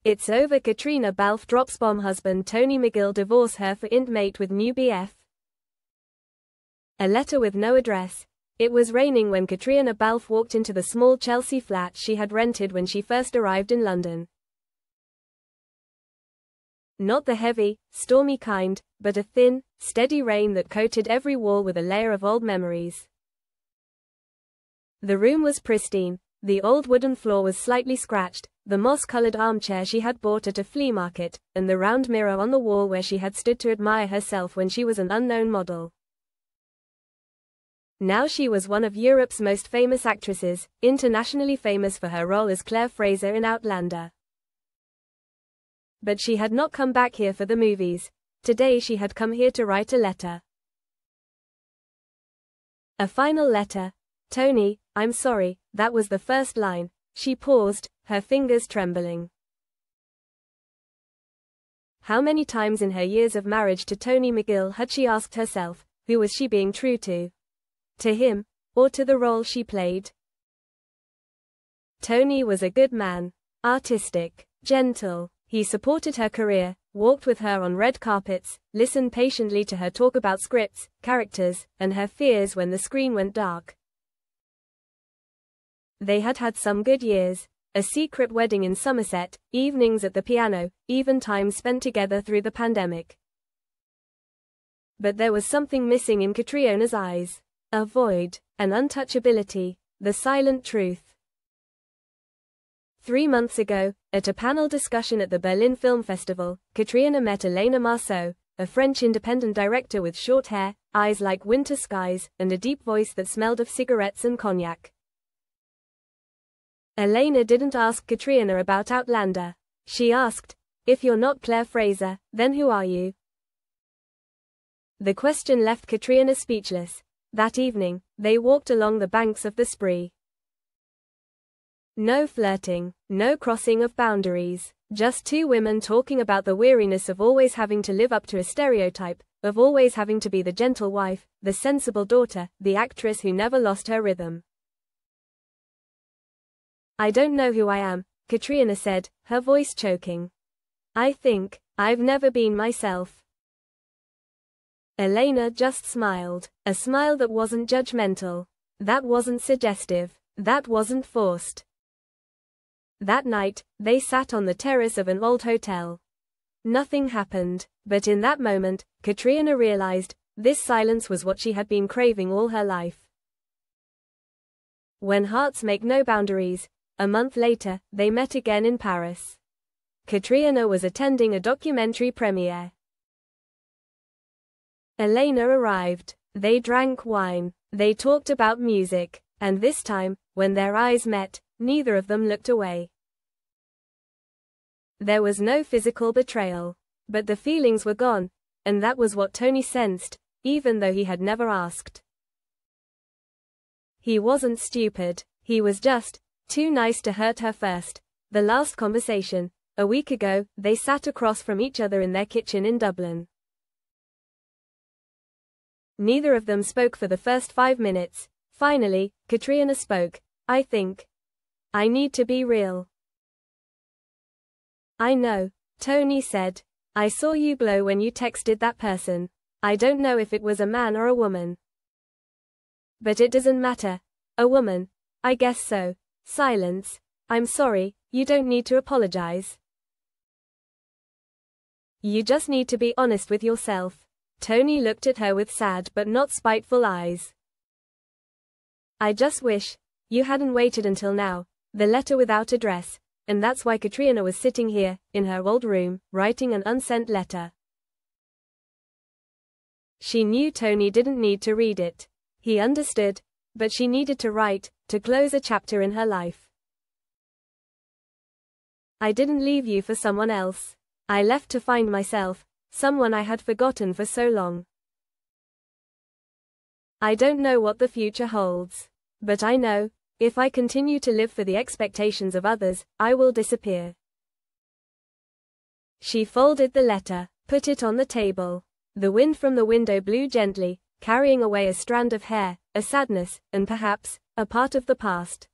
It's over. Caitriona Balfe drops bomb. Husband Tony McGill divorce her for Intmate with new BF. A letter with no address. It was raining when Caitriona Balfe walked into the small Chelsea flat she had rented when she first arrived in London. Not the heavy, stormy kind, but a thin, steady rain that coated every wall with a layer of old memories. The room was pristine. The old wooden floor was slightly scratched, the moss-colored armchair she had bought at a flea market, and the round mirror on the wall where she had stood to admire herself when she was an unknown model. Now she was one of Europe's most famous actresses, internationally famous for her role as Claire Fraser in Outlander. But she had not come back here for the movies. Today she had come here to write a letter. A final letter. Tony, I'm sorry, that was the first line. She paused, her fingers trembling. How many times in her years of marriage to Tony McGill had she asked herself, who was she being true to? To him, or to the role she played? Tony was a good man. Artistic, gentle. He supported her career, walked with her on red carpets, listened patiently to her talk about scripts, characters, and her fears when the screen went dark. They had had some good years, a secret wedding in Somerset, evenings at the piano, even time spent together through the pandemic. But there was something missing in Caitriona's eyes. A void, an untouchability, the silent truth. 3 months ago, at a panel discussion at the Berlin Film Festival, Caitriona met Elena Marceau, a French independent director with short hair, eyes like winter skies, and a deep voice that smelled of cigarettes and cognac. Elena didn't ask Caitriona about Outlander. She asked, "If you're not Claire Fraser, then who are you?" The question left Caitriona speechless. That evening, they walked along the banks of the Spree. No flirting, no crossing of boundaries, just two women talking about the weariness of always having to live up to a stereotype, of always having to be the gentle wife, the sensible daughter, the actress who never lost her rhythm. "I don't know who I am," Caitriona said, her voice choking. "I think I've never been myself." Elena just smiled, a smile that wasn't judgmental, that wasn't suggestive, that wasn't forced. That night, they sat on the terrace of an old hotel. Nothing happened, but in that moment, Caitriona realized, this silence was what she had been craving all her life. When hearts make no boundaries, a month later, they met again in Paris. Caitriona was attending a documentary premiere. Elena arrived. They drank wine. They talked about music. And this time, when their eyes met, neither of them looked away. There was no physical betrayal. But the feelings were gone, and that was what Tony sensed, even though he had never asked. He wasn't stupid. He was just too nice to hurt her first. The last conversation, a week ago, they sat across from each other in their kitchen in Dublin. Neither of them spoke for the first 5 minutes. Finally, Caitriona spoke. "I think I need to be real." "I know," Tony said. "I saw you glow when you texted that person. I don't know if it was a man or a woman. But it doesn't matter. A woman. I guess so." Silence. "I'm sorry, you don't need to apologize. You just need to be honest with yourself." Tony looked at her with sad but not spiteful eyes. "I just wish you hadn't waited until now." The letter without address. And that's why Caitriona was sitting here, in her old room, writing an unsent letter. She knew Tony didn't need to read it. He understood, but she needed to write, to close a chapter in her life. "I didn't leave you for someone else. I left to find myself, someone I had forgotten for so long. I don't know what the future holds. But I know, if I continue to live for the expectations of others, I will disappear." She folded the letter, put it on the table. The wind from the window blew gently, carrying away a strand of hair, a sadness, and perhaps, a part of the past.